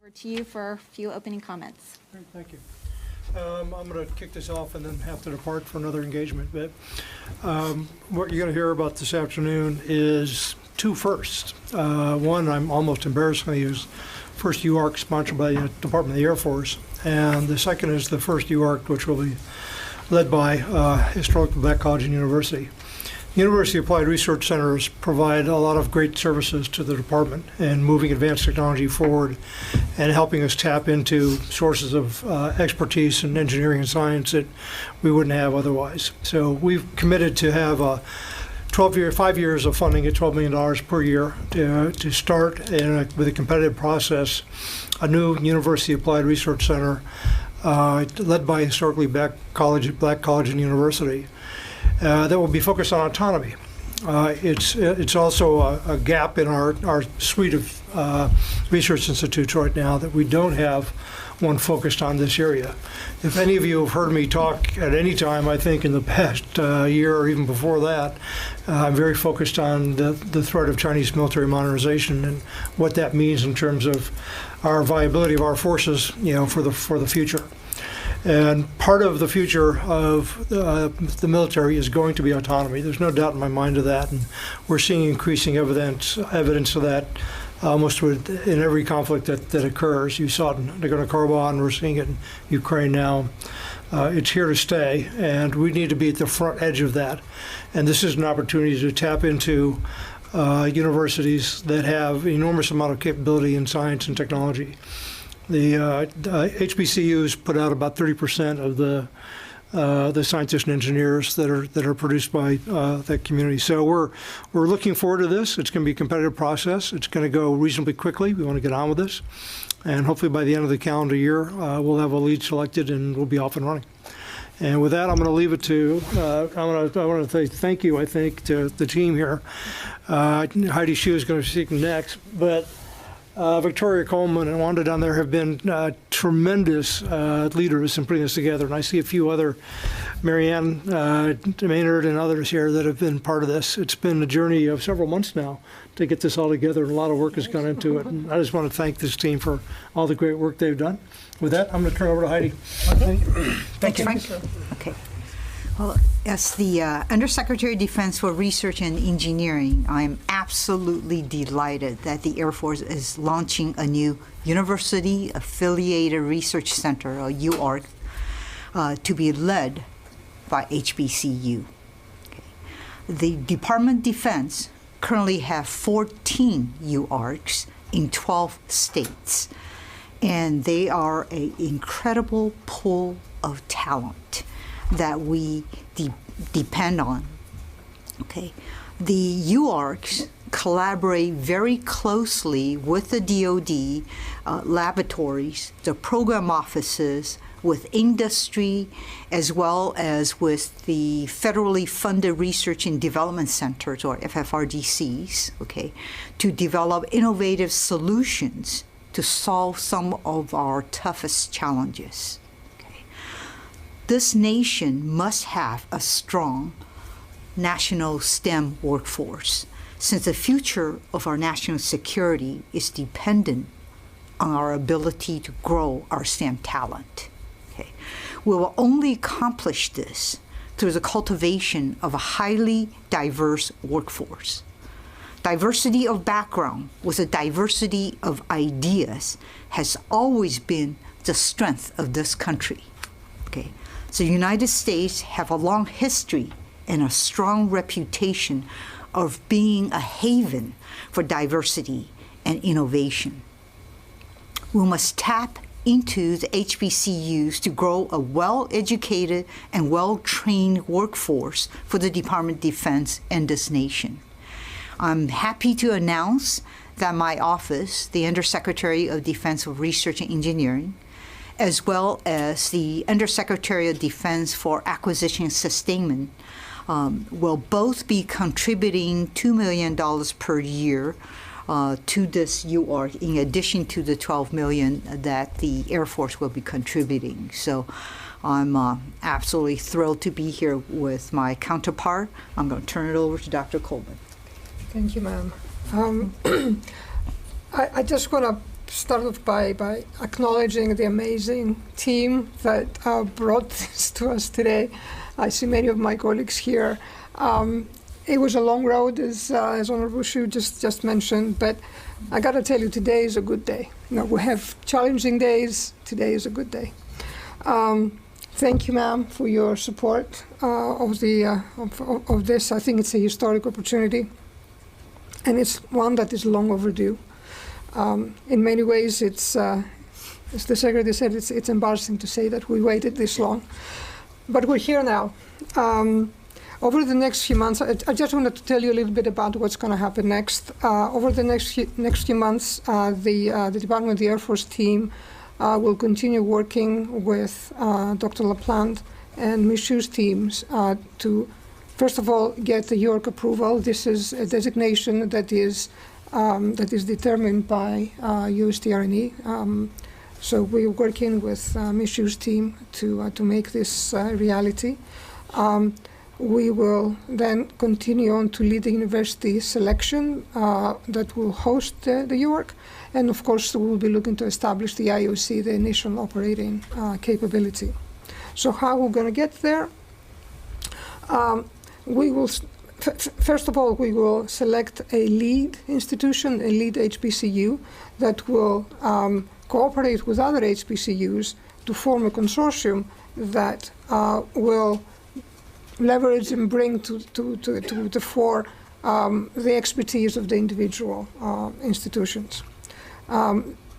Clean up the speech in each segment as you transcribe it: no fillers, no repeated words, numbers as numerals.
Over to you for a few opening comments. Great, thank you. I'm going to kick this off and then have to depart for another engagement. But what you're going to hear about this afternoon is two firsts. One, I'm almost embarrassed to use, first UARC sponsored by the Department of the Air Force. And the second is the first UARC, which will be led by Historical Black College and University. University Applied Research Centers provide a lot of great services to the department in moving advanced technology forward and helping us tap into sources of expertise in engineering and science that we wouldn't have otherwise. So we've committed to have a 5 years of funding at $12 million per year to start with a competitive process, a new University Applied Research Center led by Historically Black College and University. That will be focused on autonomy. It's also a gap in our suite of research institutes right now that we don't have one focused on this area. If any of you have heard me talk at any time, I think in the past year or even before that, I'm very focused on the threat of Chinese military modernization and what that means in terms of our viability of our forces, for the future. And part of the future of the military is going to be autonomy. There's no doubt in my mind of that, and we're seeing increasing evidence of that almost in every conflict that occurs. You saw it in Nagorno-Karabakh, we're seeing it in Ukraine now. It's here to stay, and we need to be at the front edge of that. And this is an opportunity to tap into universities that have an enormous amount of capability in science and technology. The HBCUs put out about 30% of the scientists and engineers that are produced by that community. So we're looking forward to this. It's going to be a competitive process. It's going to go reasonably quickly. We want to get on with this, and hopefully by the end of the calendar year, we'll have a lead selected and we'll be off and running. And with that, I'm going to leave it to. I want to say thank you. I think to the team here. Heidi Hsu is going to speak next, but. Victoria Coleman and Wanda down there have been tremendous leaders in putting this together. And I see a few other, Marianne Maynard and others here that have been part of this. It's been a journey of several months now to get this all together, and a lot of work has gone into it. And I just want to thank this team for all the great work they've done. With that, I'm going to turn it over to Heidi. Okay. Thank you. Okay. Well, as the Undersecretary of Defense for Research and Engineering, I'm absolutely delighted that the Air Force is launching a new University Affiliated Research Center, or UARC, to be led by HBCU. Okay. The Department of Defense currently have 14 UARCs in 12 states, and they are an incredible pool of talent that we depend on. Okay, the UARCs collaborate very closely with the DoD laboratories, the program offices, with industry, as well as with the federally funded research and development centers, or FFRDCs, okay, to develop innovative solutions to solve some of our toughest challenges. This nation must have a strong national STEM workforce, since the future of our national security is dependent on our ability to grow our STEM talent. Okay. We will only accomplish this through the cultivation of a highly diverse workforce. Diversity of background with a diversity of ideas has always been the strength of this country. Okay. The United States have a long history and a strong reputation of being a haven for diversity and innovation. We must tap into the HBCUs to grow a well-educated and well-trained workforce for the Department of Defense and this nation. I'm happy to announce that my office, the Undersecretary of Defense for Research and Engineering, as well as the Undersecretary of Defense for Acquisition and Sustainment, will both be contributing $2 million per year to this UARC, in addition to the $12 million that the Air Force will be contributing. So I'm absolutely thrilled to be here with my counterpart. I'm going to turn it over to Dr. Coleman. Thank you, ma'am. I just want to start off by acknowledging the amazing team that brought this to us today. I see many of my colleagues here. It was a long road, as Honorable Shu just mentioned, but I got to tell you, today is a good day. We have challenging days. Today is a good day. Thank you, ma'am, for your support of this. I think it's a historic opportunity, and it's one that is long overdue. In many ways, it's as the Secretary said, it's embarrassing to say that we waited this long, but we're here now. Over the next few months, I just wanted to tell you a little bit about what's going to happen next. Over the next few months, the Department of the Air Force team will continue working with Dr. LaPlante and Ms. Shu's teams to, first of all, get the York approval. This is a designation that is determined by USDRNE. So we're working with Ms. Shu's team to make this reality. We will then continue on to lead the university selection that will host the York. And of course, we will be looking to establish the IOC, the initial operating capability. So how we're going to get there? We will, first of all, we will select a lead institution, a lead HBCU that will cooperate with other HBCUs to form a consortium that will leverage and bring to the fore the expertise of the individual institutions.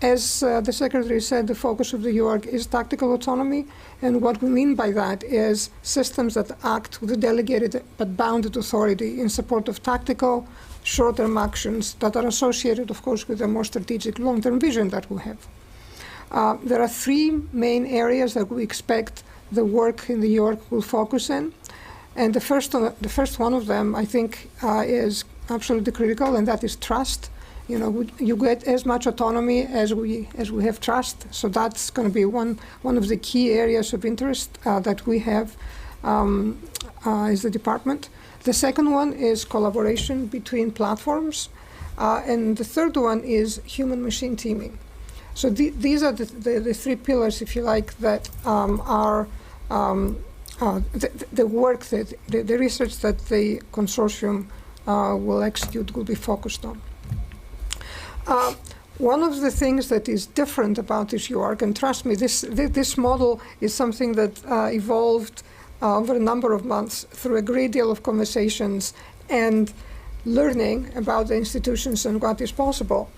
As the Secretary said, the focus of the York is tactical autonomy, and what we mean by that is systems that act with a delegated but bounded authority in support of tactical, short-term actions that are associated, of course, with a more strategic long-term vision that we have. There are three main areas that we expect the work in the York will focus in. And the first one of them, I think, is absolutely critical, and that is trust. You get as much autonomy as we have trust. So that's going to be one of the key areas of interest that we have as the department. The second one is collaboration between platforms, and the third one is human-machine teaming. So these are the three pillars, if you like, that are the work, the research that the consortium will execute will be focused on. One of the things that is different about this York, and trust me, this model is something that evolved over a number of months through a great deal of conversations and learning about the institutions and what is possible.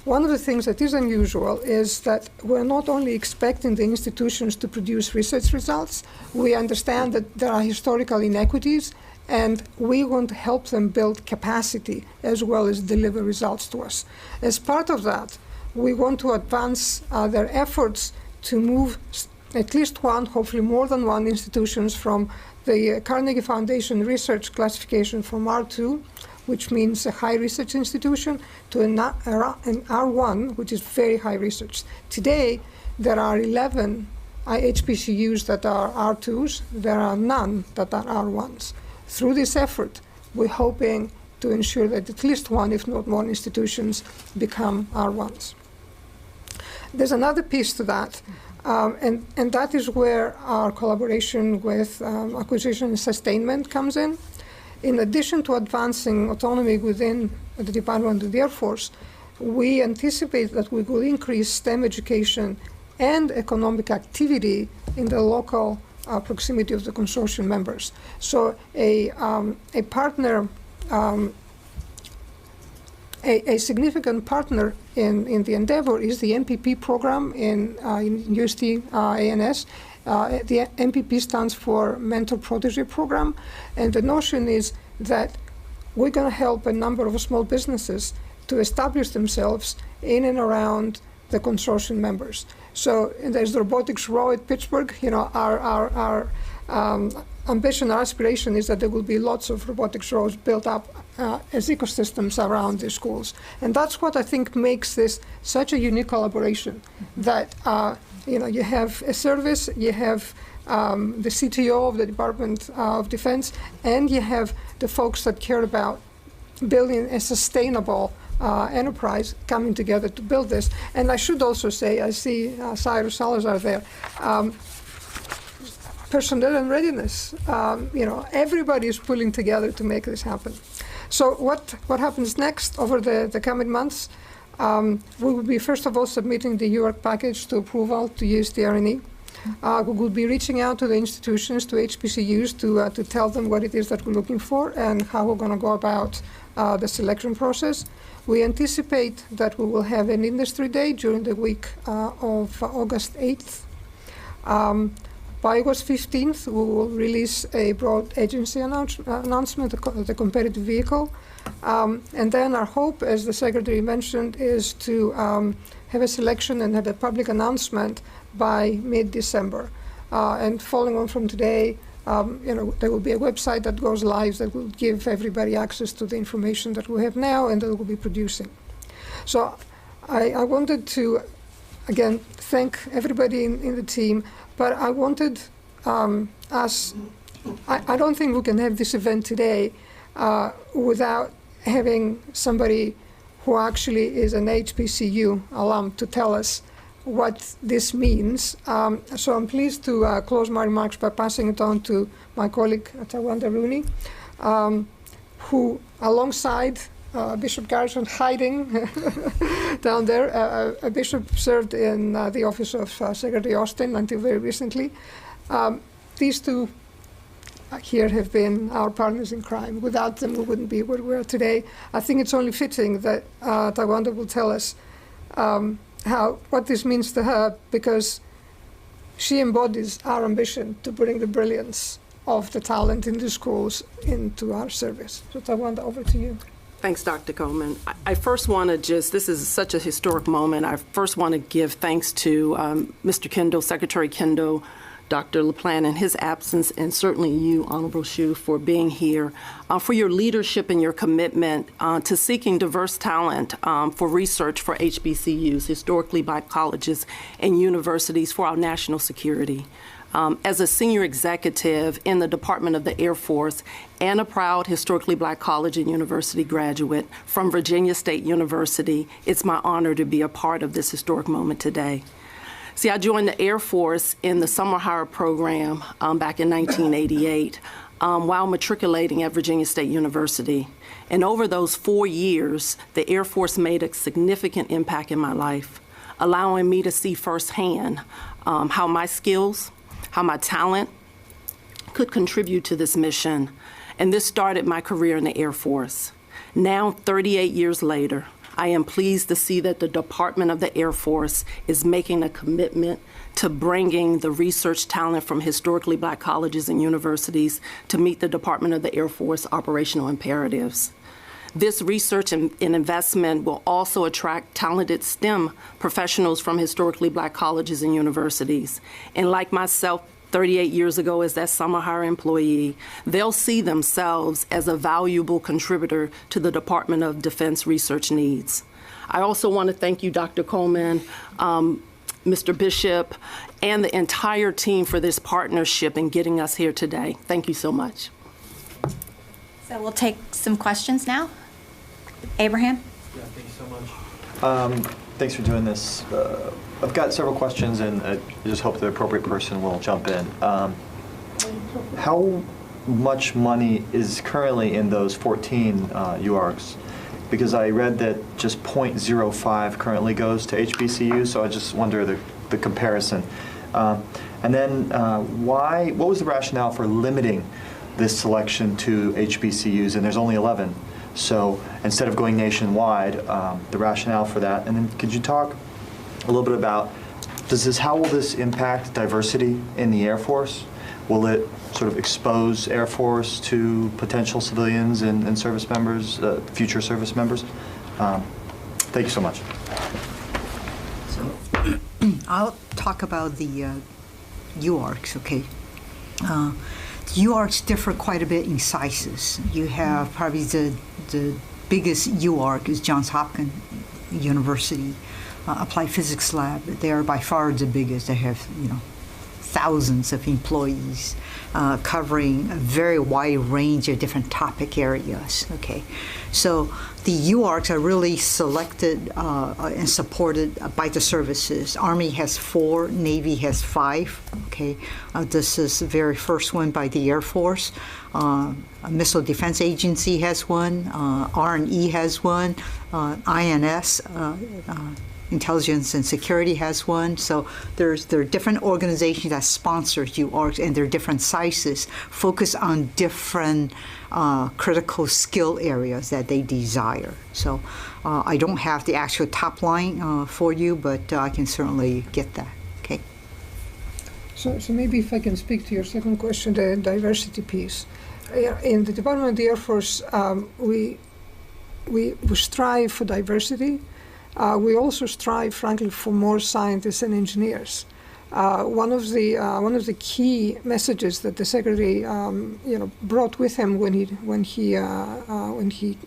One of the things that is unusual is that we're not only expecting the institutions to produce research results, we understand that there are historical inequities, and we want to help them build capacity as well as deliver results to us. As part of that, we want to advance their efforts to move at least one, hopefully more than one, institutions from the Carnegie Foundation research classification from R2, which means a high research institution, to an R1, which is very high research. Today, there are 11 HBCUs that are R2s. There are none that are R1s. Through this effort, we're hoping to ensure that at least one, if not more, institutions become R1s. There's another piece to that, and that is where our collaboration with acquisition and sustainment comes in. In addition to advancing autonomy within the Department of the Air Force, we anticipate that we will increase STEM education and economic activity in the local proximity of the consortium members. So a partner, a significant partner in the endeavor is the MPP program in UST ANS. The MPP stands for Mentor Protege Program, and the notion is that we're going to help a number of small businesses to establish themselves in and around the consortium members. So there's the robotics row at Pittsburgh. Our ambition, our aspiration is that there will be lots of robotics rows built up as ecosystems around the schools. And that's what I think makes this such a unique collaboration, that you have a service, you have the CTO of the Department of Defense, and you have the folks that care about building a sustainable enterprise coming together to build this. And I should also say, I see Cyrus Salazar there, personnel and readiness. Everybody is pulling together to make this happen. So what happens next over the coming months? We will be, first of all, submitting the UARC package to approval to use the R&E. We will be reaching out to the institutions, to HBCUs, to tell them what it is that we're looking for and how we're going to go about the selection process. We anticipate that we will have an industry day during the week of August 8th. By August 15th, we will release a broad agency announcement, the competitive vehicle. And then our hope, as the Secretary mentioned, is to have a selection and have a public announcement by mid-December. And following on from today, there will be a website that goes live that will give everybody access to the information that we have now and that we'll be producing. So I wanted to, again, thank everybody in the team, but I wanted us, I don't think we can have this event today without having somebody who actually is an HBCU alum to tell us what this means. So I'm pleased to close my remarks by passing it on to my colleague, Tawanda Rooney, who, alongside Bishop Garrison, hiding down there, a bishop served in the office of Secretary Austin until very recently. These two here have been our partners in crime. Without them, we wouldn't be where we are today. I think it's only fitting that Tawanda will tell us what this means to her, because she embodies our ambition to bring the brilliance of the talent in the schools into our service. So Tawanda, over to you. Thanks, Dr. Coleman. I first want to this is such a historic moment. I first want to give thanks to Mr. Kendall, Secretary Kendall, Dr. LaPlante in his absence, and certainly you, Honorable Hsu, for being here, for your leadership and your commitment to seeking diverse talent for research for HBCUs, historically black colleges and universities, for our national security. As a senior executive in the Department of the Air Force and a proud historically black college and university graduate from Virginia State University, it's my honor to be a part of this historic moment today. See, I joined the Air Force in the summer hire program back in 1988 while matriculating at Virginia State University. And over those 4 years, the Air Force made a significant impact in my life, allowing me to see firsthand how my skills, how my talent could contribute to this mission. And this started my career in the Air Force. Now, 38 years later, I am pleased to see that the Department of the Air Force is making a commitment to bringing the research talent from historically black colleges and universities to meet the Department of the Air Force operational imperatives. This research and investment will also attract talented STEM professionals from historically black colleges and universities. And like myself, 38 years ago as that summer hire employee, they'll see themselves as a valuable contributor to the Department of Defense research needs. I also want to thank you, Dr. Coleman, Mr. Bishop, and the entire team for this partnership in getting us here today. Thank you so much. So we'll take some questions now. Abraham? Yeah, thank you so much. Thanks for doing this. I've got several questions, and I just hope the appropriate person will jump in. How much money is currently in those 14 UARCs? Because I read that just 0.05 currently goes to HBCU, so I just wonder the comparison. And then what was the rationale for limiting this selection to HBCUs? And there's only 11. So instead of going nationwide, the rationale for that. And then could you talk a little bit about how will this impact diversity in the Air Force? Will it sort of expose Air Force to potential civilians and service members, future service members? Thank you so much. So I'll talk about the UARCs, okay? UARCs differ quite a bit in sizes. You have probably the biggest UARC is Johns Hopkins University Applied Physics Lab. They are by far the biggest. They have, thousands of employees. covering a very wide range of different topic areas. Okay, so the UARCs are really selected and supported by the services. Army has 4, Navy has 5. Okay, this is the very first one by the Air Force. Missile Defense Agency has one. R&E has one. INS. Intelligence and Security has one. So there are different organizations that sponsor UARCs, and they're different sizes, focus on different critical skill areas that they desire. So I don't have the actual top line for you, but I can certainly get that. Okay. So maybe if I can speak to your second question, the diversity piece. In the Department of the Air Force, we strive for diversity. We also strive, frankly, for more scientists and engineers. One of the key messages that the Secretary, brought with him when he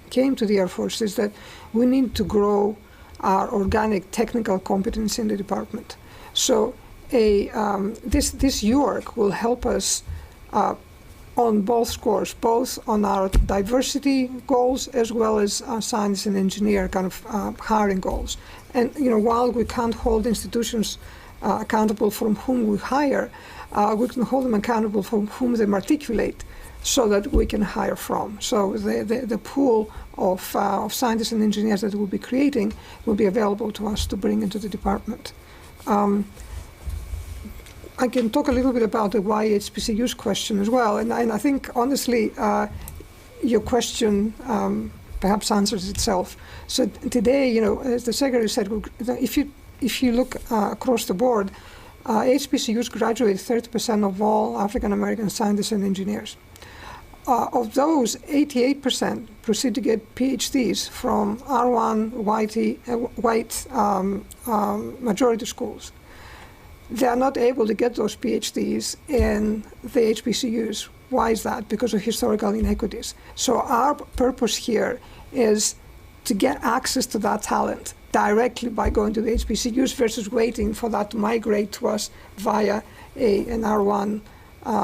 came to the Air Force is that we need to grow our organic technical competence in the department. So, this UARC will help us on both scores, both on our diversity goals as well as our science and engineer kind of hiring goals. And while we can't hold institutions accountable from whom we hire, we can hold them accountable from whom they matriculate, so that we can hire from. So the pool of scientists and engineers that we'll be creating will be available to us to bring into the department. I can talk a little bit about the why HBCUs question as well, and I think honestly your question perhaps answers itself. So today, as the Secretary said, if you look across the board, HBCUs graduate 30% of all African American scientists and engineers. Of those, 88% proceed to get PhDs from R1 white majority schools. They are not able to get those PhDs in the HBCUs. Why is that? Because of historical inequities. So our purpose here is to get access to that talent directly by going to the HBCUs versus waiting for that to migrate to us via an R1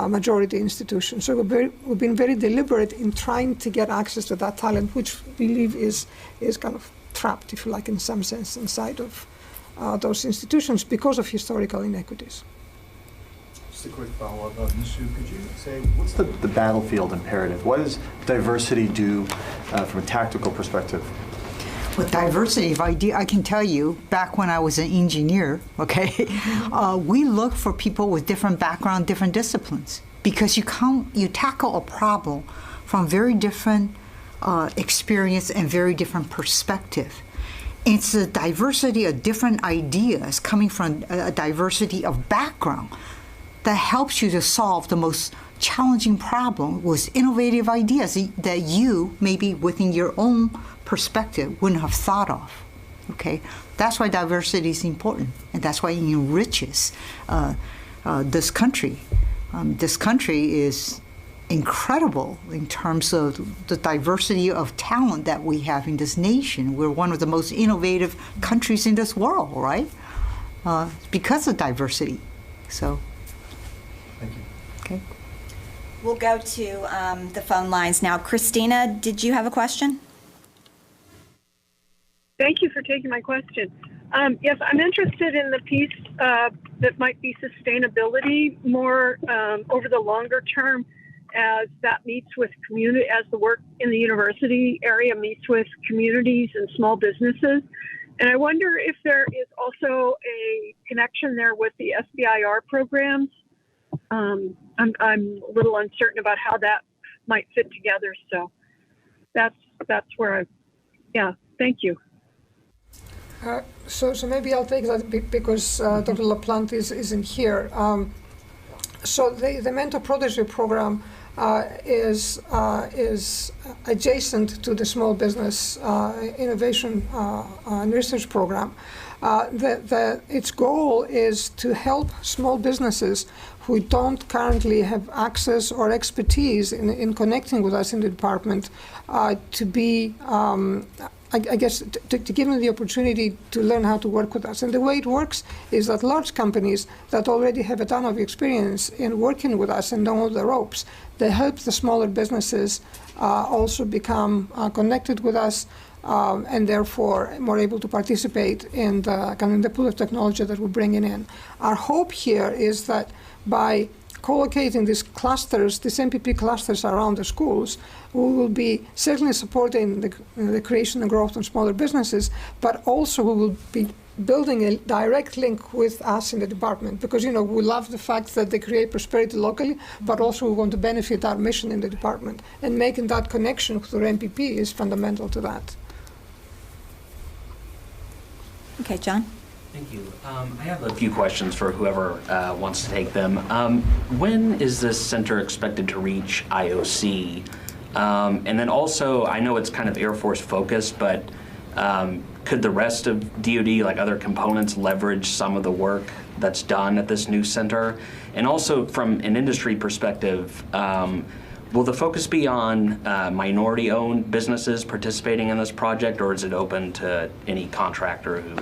majority institution. So we've been very deliberate in trying to get access to that talent, which we believe is kind of trapped, if you like, in some sense, inside of those institutions because of historical inequities. Just a quick follow-up. Nishu, could you say, what's the battlefield imperative? What does diversity do from a tactical perspective? With diversity of idea, I can tell you, back when I was an engineer, okay, we look for people with different background, different disciplines, because you tackle a problem from very different experience and very different perspective. It's the diversity of different ideas coming from a diversity of background that helps you to solve the most challenging problem with innovative ideas that you, maybe within your own perspective, wouldn't have thought of. Okay, that's why diversity is important, and that's why it enriches this country. This country is incredible in terms of the diversity of talent that we have in this nation. We're one of the most innovative countries in this world, right? Because of diversity. So, Thank you. okay. We'll go to the phone lines now. Christina, did you have a question? Thank you for taking my question. Yes, I'm interested in the piece that might be sustainability more over the longer term, as that meets with community, as the work in the university area meets with communities and small businesses. And I wonder if there is also a connection there with the SBIR programs. I'm a little uncertain about how that might fit together. So that's where thank you. So maybe I'll take that because Dr. LaPlante isn't here. So the mentor-protege program is adjacent to the small business innovation and research program. Its goal is to help small businesses who don't currently have access or expertise in connecting with us in the department to be I guess, to give them the opportunity to learn how to work with us. And the way it works is that large companies that already have a ton of experience in working with us and know the ropes, they help the smaller businesses also become connected with us and therefore more able to participate in the kind of the pool of technology that we're bringing in. Our hope here is that by co-locating these clusters, these MPP clusters around the schools, we will be certainly supporting the creation and growth of smaller businesses, but also we will be building a direct link with us in the department, because we love the fact that they create prosperity locally, but also we want to benefit our mission in the department, and making that connection through MPP is fundamental to that. Okay, John? Thank you. I have a few questions for whoever wants to take them. When is this center expected to reach IOC? And then also, I know it's kind of Air Force focused, but could the rest of DoD, like other components, leverage some of the work that's done at this new center? And also, from an industry perspective, will the focus be on minority-owned businesses participating in this project, or is it open to any contractor who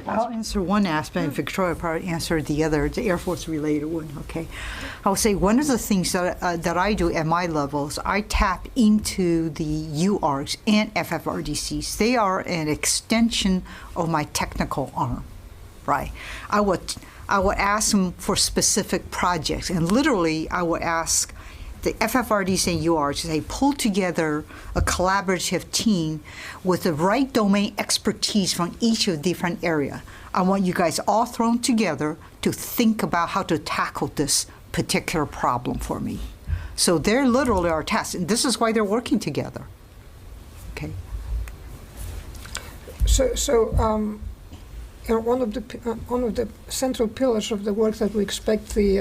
I'll answer one aspect, and Victoria will probably answer the other, the Air Force-related one, okay? I'll say one of the things that I do at my levels, I tap into the UARCs and FFRDCs. They are an extension of my technical arm, right? I would ask them for specific projects, and literally I would ask the FFRDC and UARCs, they pull together a collaborative team with the right domain expertise from each of the different area. I want you guys all thrown together to think about how to tackle this particular problem for me. So they're literally our task, and this is why they're working together. Okay. One of the central pillars of the work that we expect the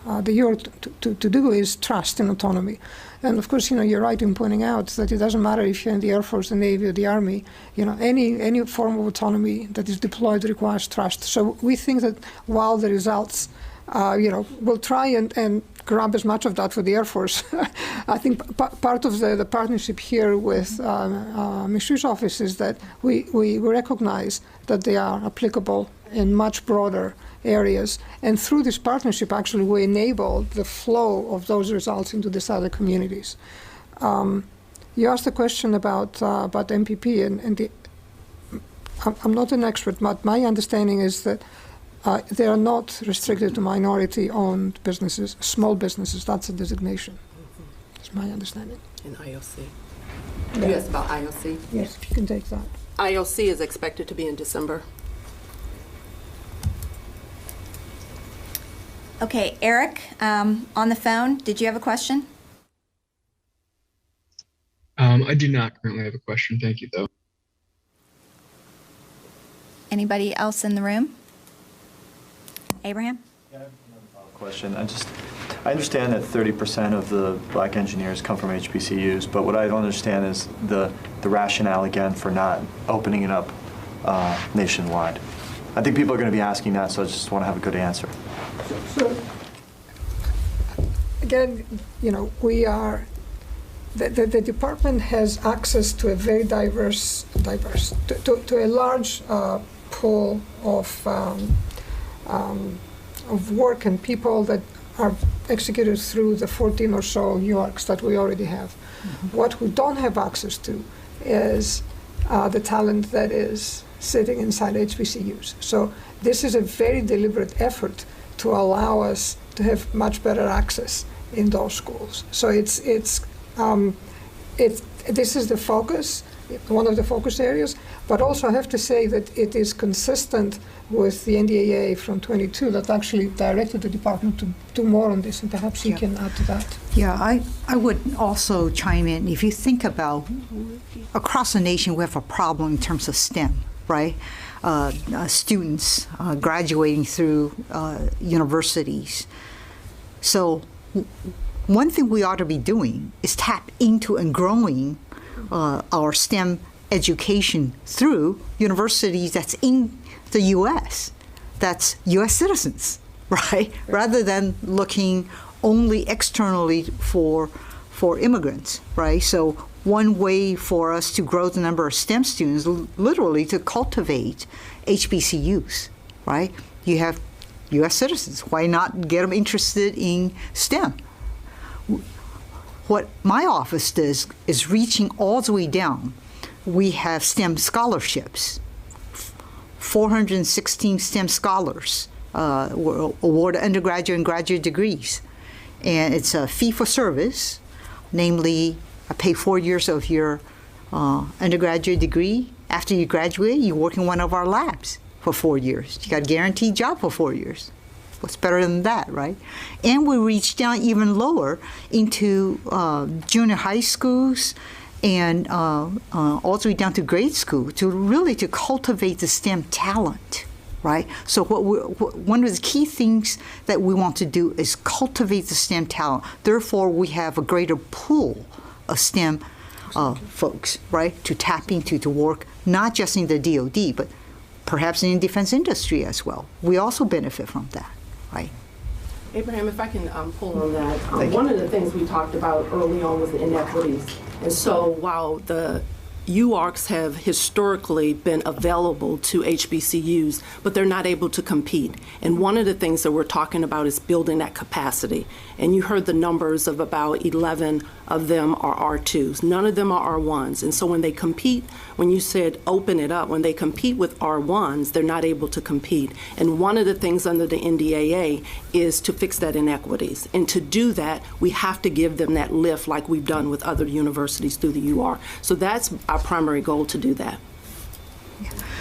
UARC to do is trust and autonomy. And of course, you're right in pointing out that it doesn't matter if you're in the Air Force, the Navy, or the Army. Any form of autonomy that is deployed requires trust. So we think that while the results, we'll try and grab as much of that for the Air Force. I think part of the partnership here with Ms. Shu's office is that we recognize that they are applicable in much broader areas. And through this partnership, actually, we enable the flow of those results into these other communities. You asked a question about MPP, and I'm not an expert, but my understanding is that they are not restricted to minority-owned businesses, small businesses. That's a designation. That's my understanding. In IOC. Yeah. You asked about IOC? Yes, if you can take that. IOC is expected to be in December. Okay, Eric, on the phone, did you have a question? I do not currently have a question. Thank you, though. Anybody else in the room? Abraham? Yeah, I have another question. I understand that 30% of the black engineers come from HBCUs, but what I don't understand is the rationale, again, for not opening it up nationwide. I think people are going to be asking that, so I just want to have a good answer. So again, we are, the department has access to a very diverse, to a large pool of work and people that are executed through the 14 or so UARCs that we already have. Mm-hmm. What we don't have access to is the talent that is sitting inside HBCUs. So this is a very deliberate effort to allow us to have much better access in those schools. So this is the focus, one of the focus areas, but also I have to say that it is consistent with the NDAA from 22 that actually directed the department to do more on this, and perhaps you can add to that. Yeah, I would also chime in. If you think about across the nation, we have a problem in terms of STEM, right? Students graduating through universities. So one thing we ought to be doing is tap into and growing our STEM education through universities that's in the U.S., that's U.S. citizens, right? Rather than looking only externally for immigrants, right? So one way for us to grow the number of STEM students, literally to cultivate HBCUs, right? You have U.S. citizens. Why not get them interested in STEM? What my office does is reaching all the way down. We have STEM scholarships. 416 STEM scholars were awarded undergraduate and graduate degrees. And it's a fee for service, namely, I pay 4 years of your undergraduate degree. After you graduate, you work in one of our labs for 4 years. You got a guaranteed job for 4 years. What's better than that, right? And we reach down even lower into junior high schools and all the way down to grade school to cultivate the STEM talent, right? So one of the key things that we want to do is cultivate the STEM talent. Therefore, we have a greater pool of STEM folks, right, to tap into, to work not just in the DoD, but perhaps in the defense industry as well. We also benefit from that, right? Abraham, if I can pull on that, one of the things we talked about early on was the inequities. And so while the UARCs have historically been available to HBCUs, but they're not able to compete. And one of the things that we're talking about is building that capacity. And you heard the numbers of about 11 of them are R2s. None of them are R1s. And so when they compete, when you said open it up, when they compete with R1s, they're not able to compete. And one of the things under the NDAA is to fix that inequities. And to do that, we have to give them that lift like we've done with other universities through the UR. So that's our primary goal, to do that.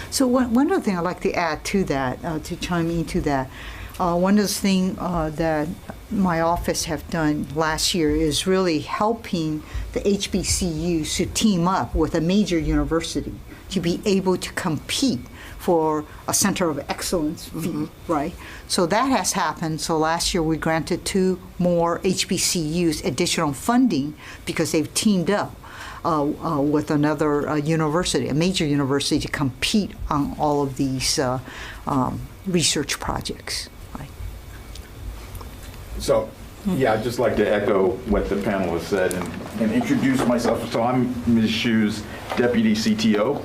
So one other thing I'd like to add to that, to chime into that, one of the things that my office have done last year is really helping the HBCUs to team up with a major university to be able to compete for a center of excellence fee, right? So that has happened. So last year we granted 2 more HBCUs additional funding because they've teamed up with another university, a major university, to compete on all of these research projects. Right? So, yeah, I'd just like to echo what the panel has said and introduce myself. So I'm Ms. Shu's Deputy CTO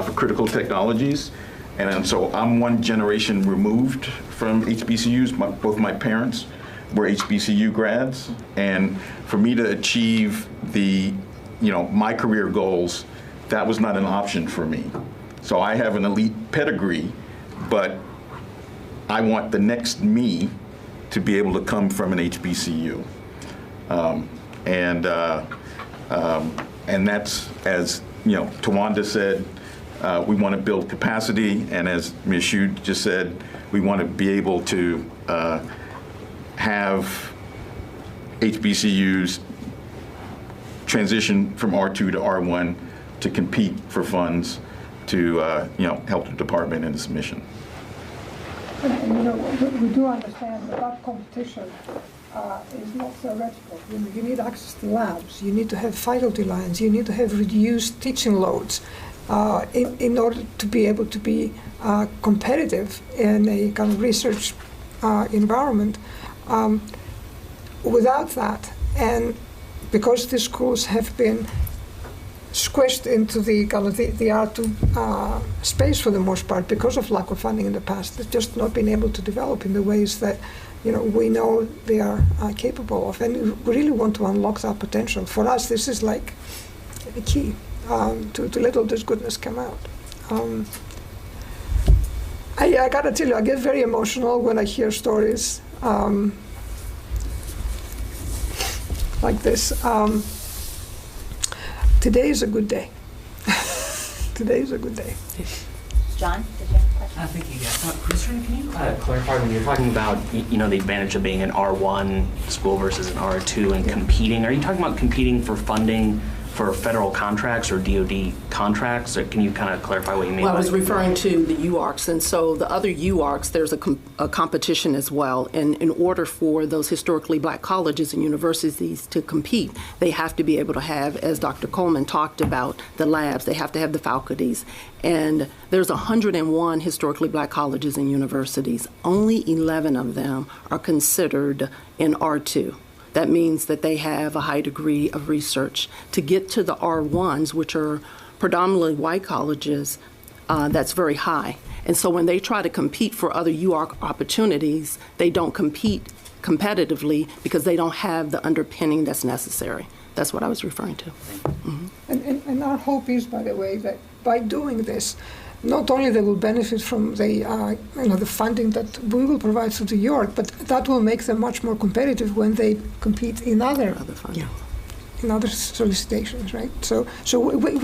for Critical Technologies. And so I'm one generation removed from HBCUs. Both my parents were HBCU grads. And for me to achieve my career goals, that was not an option for me. So I have an elite pedigree, but I want the next me to be able to come from an HBCU. And that's, as Tawanda said, we want to build capacity, and as Ms. Shu just said, we want to be able to have HBCUs transition from R2 to R1 to compete for funds to help the department in its mission. And, we do understand that competition is not theoretical. You need access to labs, you need to have faculty lines, you need to have reduced teaching loads in order to be able to be competitive in a kind of research environment. Without that, and because the schools have been squished into the kind of the R2 space for the most part because of lack of funding in the past, they've just not been able to develop in the ways that we know they are capable of, and we really want to unlock that potential. For us, this is like the key to let all this goodness come out. I gotta tell you, I get very emotional when I hear stories like this. Today is a good day. Today is a good day. John, did you have a question? Thank you. Christian, can you clarify when you're talking about the advantage of being an R1 school versus an R2 and competing? Are you talking about competing for funding for federal contracts or DoD contracts? Or can you kind of clarify what you mean? Well, I was referring to the UARCs, and so the other UARCs, there's a competition as well. And in order for those historically black colleges and universities to compete, they have to be able to have, as Dr. Coleman talked about, the labs. They have to have the faculties. And there's 101 historically black colleges and universities. Only 11 of them are considered in R2. that means that they have a high degree of research. To get to the R1s, which are predominantly white colleges, that's very high. And so when they try to compete for other UARC opportunities, they don't compete competitively because they don't have the underpinning that's necessary. That's what I was referring to. And our hope is, by the way, that by doing this, not only they will benefit from the the funding that we will provide to the York, but that will make them much more competitive when they compete in other funding. In other solicitations, right? So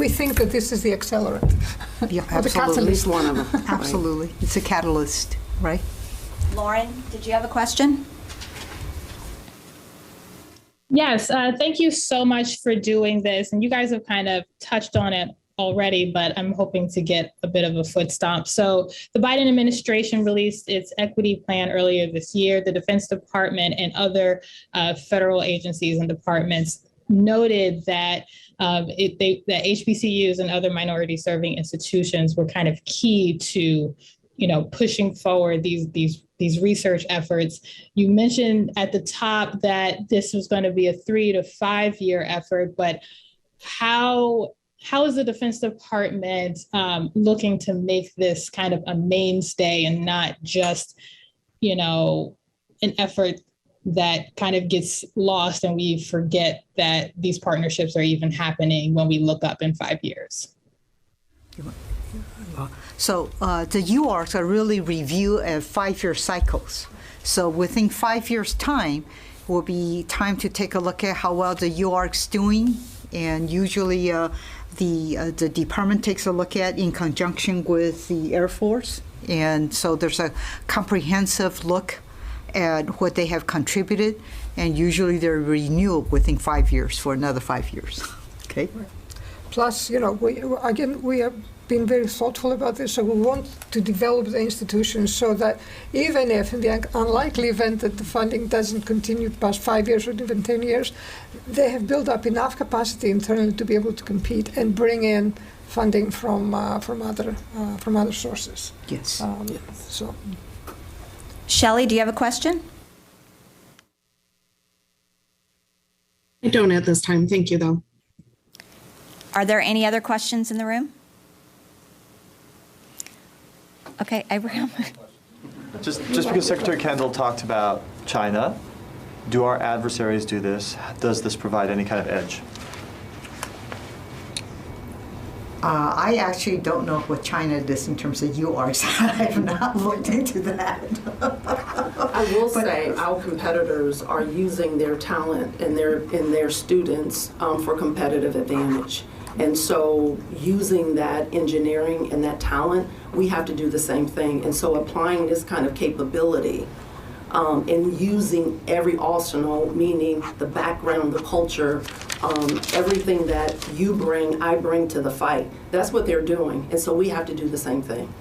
we think that this is the accelerant. Yeah, or the absolutely. At least catalyst. one of them. Absolutely. It's a catalyst, right? Lauren, did you have a question? Yes, thank you so much for doing this. And you guys have kind of touched on it already, but I'm hoping to get a bit of a foot stomp. So the Biden administration released its equity plan earlier this year. The Defense Department and other federal agencies and departments noted that that HBCUs and other minority serving institutions were kind of key to, pushing forward these research efforts. You mentioned at the top that this was going to be a 3 to 5 year effort, but how is the Defense Department looking to make this kind of a mainstay and not just, an effort that kind of gets lost and we forget that these partnerships are even happening when we look up in 5 years? So the UARCs are really reviewed at 5-year cycles. So within 5 years' time will be time to take a look at how well the UARC's doing. And usually the department takes a look at in conjunction with the Air Force. And so there's a comprehensive look at what they have contributed. And usually they're renewed within 5 years for another 5 years. Okay. Plus, we have been very thoughtful about this, so we want to develop the institutions so that even if in the unlikely event that the funding doesn't continue past 5 years or even 10 years, they have built up enough capacity internally to be able to compete and bring in funding from other sources. Yes. So, Shelley, do you have a question? I don't at this time. Thank you, though. Are there any other questions in the room? Okay, Abraham. Just because Secretary Kendall talked about China, do our adversaries do this? Does this provide any kind of edge? I actually don't know what China does in terms of UARCs. I have not looked into that. I will say our competitors are using their talent and their students for competitive advantage. And so using that engineering and that talent, we have to do the same thing. And so applying this kind of capability and using every arsenal, meaning the background, the culture, everything that you bring, I bring to the fight. That's what they're doing. And so we have to do the same thing.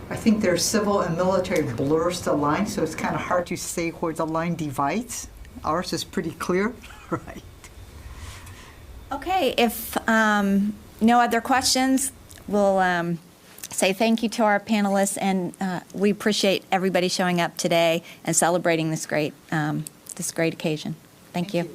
I think their civil and military blurs the line, so it's kind of hard to say where the line divides. Ours is pretty clear, right? Okay, if no other questions, we'll say thank you to our panelists, and we appreciate everybody showing up today and celebrating this great occasion. Thank you.